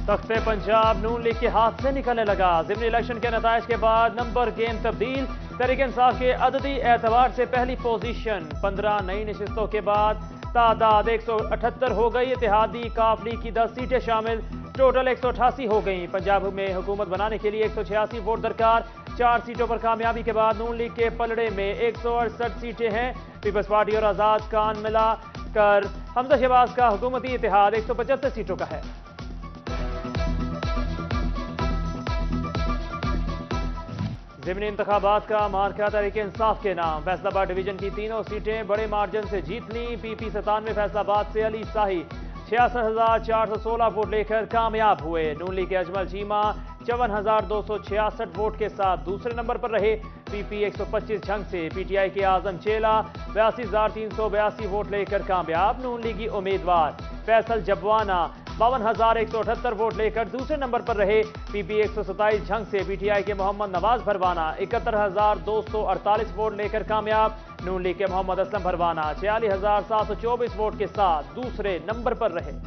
तख्ते पंजाब नून लीग के हाथ से निकलने लगा। ज़िमनी इलेक्शन के नताइज के बाद नंबर गेम तब्दील। तहरीक इंसाफ के अददी एतबार से पहली पोजीशन। 15 नई नशिस्तों के बाद तादाद 178 हो गई। इत्तेहादी काफली की 10 सीटें शामिल, टोटल 188 हो गई। पंजाब में हुकूमत बनाने के लिए 186 वोट दरकार। 4 सीटों पर कामयाबी के बाद नून लीग के पलड़े में 168 सीटें हैं। पीपल्स पार्टी और आज़ाद कान मिला कर हमजा शहबाज का हुकूमती इत्तेहाद 175 सीटों का है। ज़िमनी इंतखाबात का मार्का तहरीक इंसाफ के नाम। फैसलाबाद डिवीजन की तीनों सीटें बड़े मार्जिन से जीत ली। PP 97 फैसलाबाद से अली शाही 66,416 वोट लेकर कामयाब हुए। नून लीग के अजमल चीमा 54,266 वोट के साथ दूसरे नंबर पर रहे। PP 125 झंग से PTI के आजम चेला 82,382 वोट लेकर कामयाब। नून लीगी उम्मीदवार फैसल जबवाना 52,178 वोट लेकर दूसरे नंबर पर रहे। PP 127 झंग से PTI के मोहम्मद नवाज भरवाना 71,248 वोट लेकर कामयाब। नून लीग के मोहम्मद असलम भरवाना 46,724 वोट के साथ दूसरे नंबर पर रहे।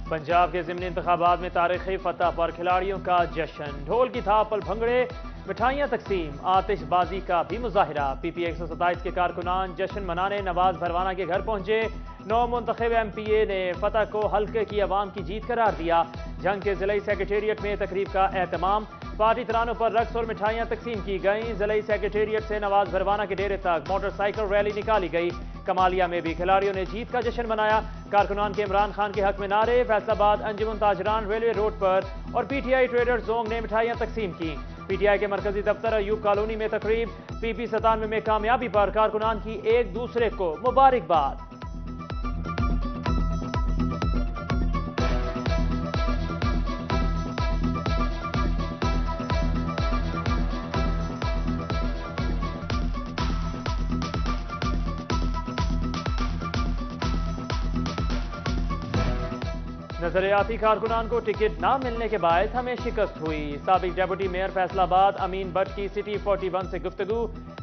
पंजाब के ज़िमनी इंतखाबात में तारीखी फतह पर खिलाड़ियों का जश्न। ढोल की थाप पर भंगड़े, मिठाइयाँ तकसीम, आतिशबाजी का भी मुजाहिरा। PP 127 के कारकुनान जश्न मनाने नवाज भरवाना के घर पहुंचे। 9 मुंतखब MPA ने फतह को हल्के की अवाम की जीत करार दिया। जंग के ज़िले सेक्रेटेरिएट में तकरीब का एहतमाम। पार्टी तरानों पर रक्स और मिठाइयाँ तकसीम की गईं। ज़िले सेक्रेटेरिएट से नवाज भरवाना के डेरे तक मोटरसाइकिल रैली निकाली गई। कमालिया में भी खिलाड़ियों ने जीत का जश्न मनाया। कारकुनान के इमरान खान के हक में नारे। फैसलाबाद अंजुमन ताजरान रेलवे रोड पर और PTI ट्रेडर्स जोंग ने मिठाइयाँ तकसीम की। PTI के मरकजी दफ्तर अयूब कॉलोनी में तकरीब। PP 97 में कामयाबी पर कारकुनान की एक दूसरे को मुबारकबाद। नजरियाती कारकुनान को टिकट न मिलने के बाद हमें शिकस्त हुई। साबिक डेप्यूटी मेयर फैसलाबाद अमीन भट्ट की सिटी 41 से गुफ्तगू।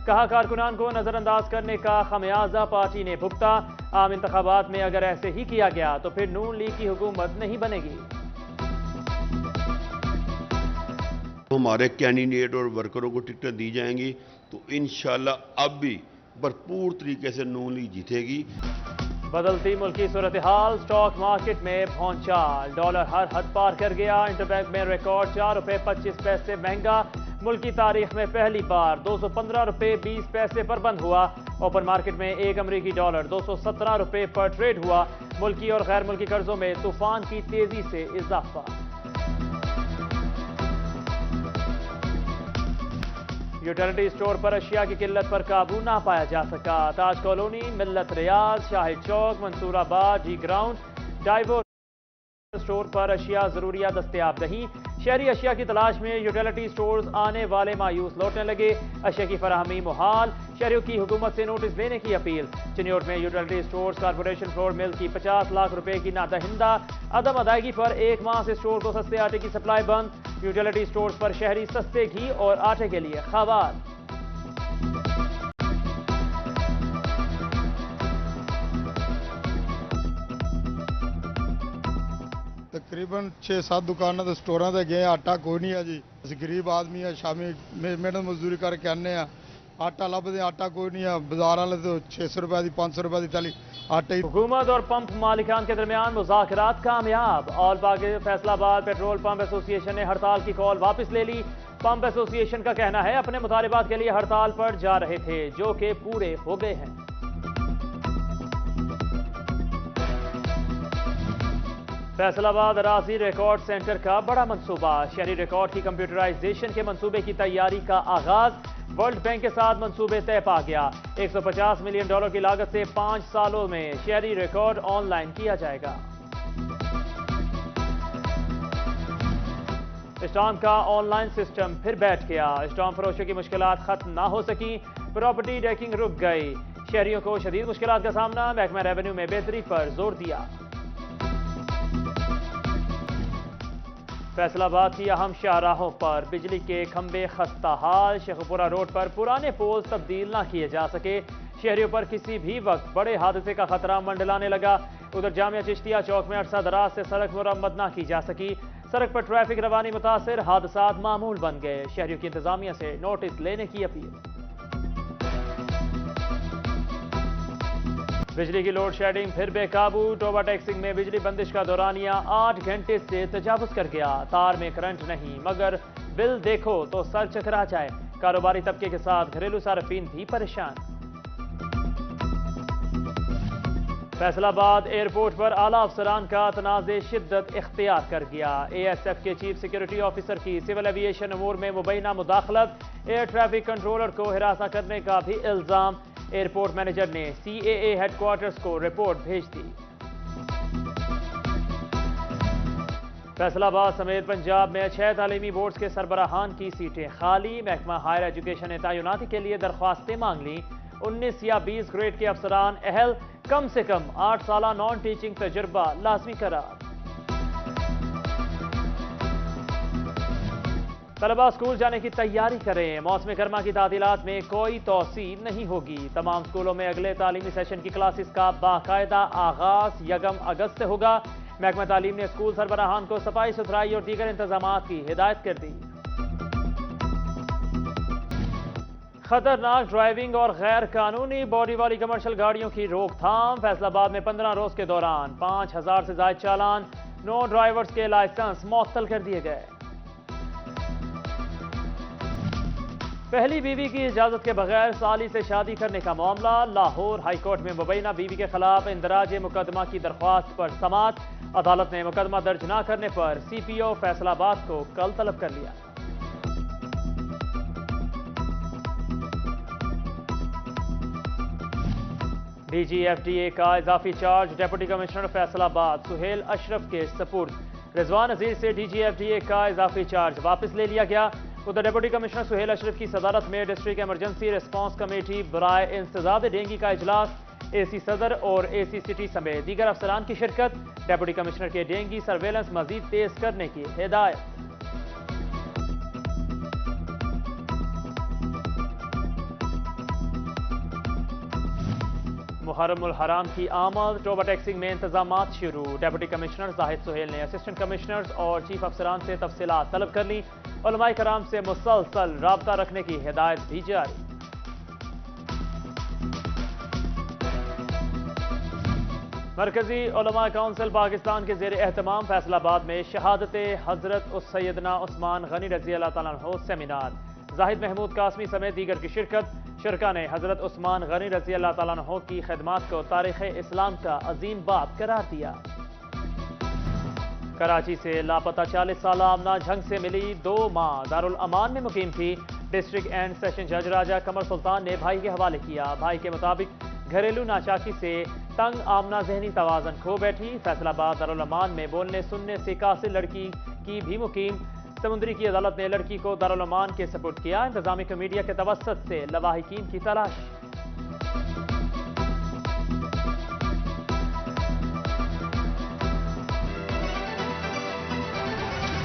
कहा कारकुनान को नजरअंदाज करने का खमियाजा पार्टी ने भुगता। आम इंतखाबात में अगर ऐसे ही किया गया तो फिर नून लीग की हुकूमत नहीं बनेगी। हमारे कैंडिडेट और वर्करों को टिकटें दी जाएंगी तो इंशाल्लाह अब भी भरपूर तरीके से नून लीग जीतेगी। बदलती मुल्की सूरत हाल, स्टॉक मार्केट में भौचाल। डॉलर हर हद पार कर गया। इंटरबैंक में रिकॉर्ड 4 रुपये 25 पैसे महंगा। मुल्की तारीख में पहली बार 215 रुपये 20 पैसे पर बंद हुआ। ओपन मार्केट में एक अमरीकी डॉलर 217 रुपये पर ट्रेड हुआ। मुल्की और गैर मुल्की कर्जों में तूफान की तेजी से इजाफा। यूटिलिटी स्टोर पर अशिया की किल्लत पर काबू ना पाया जा सका। Taj colony, Millat Riaz, Shahid Chowk, Mansoorabad, D ground, Daewoo store पर अशिया जरूरिया दस्तयाब नहीं। शहरी अशिया की तलाश में यूटिलिटी स्टोर्स आने वाले मायूस लौटने लगे। अशिया की फराहमी मुहाल। शहरियों की हुकूमत से नोटिस देने की अपील। चिन्योट में utility stores corporation flour mill की 50 लाख रुपए की नादहिंदा। अदम अदायगी पर 1 माह से स्टोर को सस्ते आटे की सप्लाई बंद। यूटिलिटी स्टोर्स पर शहरी सस्ते घी और आटे के लिए खवाल। तकरीबन 6-7 दुकाना तो स्टोर से गए। आटा कोई नहीं है जी। अस गरीब आदमी है, शामी मेहनत मजदूरी करके आने आटा लभदे, आटा कोई नहीं है। बाजार वाले तो 600 रुपए की 500 रुपए की थैली आटे। हुकूमत और पंप मालिकान के दरमियान मुज़ाकरात कामयाब। ऑल पाक फैसलाबाद पेट्रोल पंप एसोसिएशन ने हड़ताल की कॉल वापस ले ली। पंप एसोसिएशन का कहना है अपने मुतालिबात के लिए हड़ताल पर जा रहे थे जो कि पूरे हो गए हैं। फैसलाबाद अराजी रिकॉर्ड सेंटर का बड़ा मंसूबा। शहरी रिकॉर्ड की कंप्यूटराइजेशन के मंसूबे की तैयारी का आगाज। वर्ल्ड बैंक के साथ मंसूबे तय पा गया। $150 मिलियन की लागत से 5 सालों में शहरी रिकॉर्ड ऑनलाइन किया जाएगा। स्टाम्प का ऑनलाइन सिस्टम फिर बैठ गया। स्टाम्प फरोशों की मुश्किलात खत्म ना हो सकी। प्रॉपर्टी डेकिंग रुक गई। शहरियों को शदीद मुश्किलात का सामना। महकमा रेवेन्यू में बेहतरी पर जोर दिया। فیصل آباد کی اہم شاہراہوں پر بجلی کے کھمبے خستہ حال، شیخوپورہ روڈ پر پرانے پولز تبدیل نہ کیے جا سکے، شہریوں پر کسی بھی وقت بڑے حادثے کا خطرہ منڈلانے لگا۔ ادھر جامعہ چشتیہ چوک میں عرصہ دراز سے سڑک مرمت نہ کی جا سکی، سڑک پر ٹریفک روانی متاثر، حادثات معمول بن گئے، شہریوں کی انتظامیہ سے نوٹس لینے کی اپیل۔ بجلی کی لوڈ شیڈنگ پھر بے قابو، ٹوبا ٹیکسنگ میں بجلی بندش کا دورانیہ 8 گھنٹے سے تجاوز کر گیا، تار میں کرنٹ نہیں مگر بل دیکھو تو سر چکرا جائے، کاروباری طبقے کے ساتھ گھریلو صارفین بھی پریشان۔ فیصل آباد ایئرپورٹ پر اعلیٰ افسران کا تنازع شدت اختیار کر گیا، اے ایس ایف کے چیف سیکیورٹی آفیسر کی سول ایویشن امور میں مبینہ مداخلت، ایئر ٹریفک کنٹرولر کو ہراساں کرنے کا بھی الزام، ایئرپورٹ مینیجر نے سی اے اے ہیڈ کوارٹرز کو رپورٹ بھیج دی۔ فیصل آباد سمیت پنجاب میں 6 تعلیمی بورڈز کے سربراہان کی سیٹیں خالی، محکمہ ہائر ایجوکیشن نے تعیناتی کے لیے درخواستیں مانگ لیں، 19 یا 20 گریڈ کے افسران اہل، کم سے کم 8 سالہ نان ٹیچنگ تجربہ لازمی قرار۔ طلباء اسکول جانے کی تیاری کریں، موسم گرما کی تعطیلات میں کوئی توسیع نہیں ہوگی، تمام اسکولوں میں اگلے تعلیمی سیشن کی کلاسز کا باقاعدہ آغاز 1 اگست سے ہوگا، محکمہ تعلیم نے اسکول سربراہان کو صفائی ستھرائی اور دیگر انتظامات کی ہدایت کر دی۔ خطرناک ڈرائیونگ اور غیر قانونی باڈی والی کمرشل گاڑیوں کی روک تھام، فیصل آباد میں 15 روز کے دوران 5000 سے زائد چالان، 9 ڈرائیورز کے لائسنس معطل کر دیے گئے۔ پہلی بیوی کی اجازت کے بغیر سالی سے شادی کرنے کا معاملہ، لاہور ہائی کورٹ میں مبینہ بیوی کے خلاف اندراج مقدمہ کی درخواست پر سماعت، عدالت نے مقدمہ درج نہ کرنے پر سی پی او فیصل آباد کو کل طلب کر لیا۔ D G F D A کا اضافی چارج ڈپٹی کمشنر فیصل آباد سہیل اشرف کے سپرد، رضوان عزیز سے D G F D A کا اضافی چارج واپس لے لیا گیا۔ ادھر ڈپٹی کمشنر سہیل اشرف کی صدارت میں ڈسٹرکٹ ایمرجنسی ریسپانس کمیٹی برائے انسداد ڈینگی کا اجلاس، اے سی صدر اور اے سی سٹی سمیت دیگر افسران کی شرکت، ڈپٹی کمشنر کے ڈینگی سرویلنس مزید تیز کرنے کی ہدایت۔ محرم الحرام کی آمد، ٹوبا ٹیکسنگ میں انتظامات شروع، ڈپٹی کمشنر زاہد سہیل نے اسسٹنٹ کمشنرز اور چیف افسران سے تفصیلات طلب کر لیں، علماء کرام سے مسلسل رابطہ رکھنے کی ہدایت بھی جاری۔ مرکزی علماء کونسل پاکستان کے زیر اہتمام فیصل آباد میں شہادت حضرت سیدنا عثمان غنی رضی اللہ تعالیٰ عنہ سیمینار، زاہد محمود قاسمی سمیت دیگر کی شرکت، شرکا نے حضرت عثمان غنی رضی اللہ تعالیٰ عنہ کی خدمات کو تاریخ اسلام کا عظیم باب قرار دیا۔ کراچی سے لاپتہ 40 سالہ آمنہ جھنگ سے ملی، 2 ماہ دارالامان میں مقیم تھی، ڈسٹرکٹ اینڈ سیشن جج راجہ قمر سلطان نے بھائی کے حوالے کیا، بھائی کے مطابق گھریلو ناچاکی سے تنگ آمنہ ذہنی توازن کھو بیٹھی، فیصل آباد دارالامان میں بولنے سننے سے قاصر لڑکی کی بھی مقیم، سمندری کی عدالت نے لڑکی کو دارالامان کے سپرد کیا، انتظامی میڈیا کے توسط سے لواحقین کی تلاش۔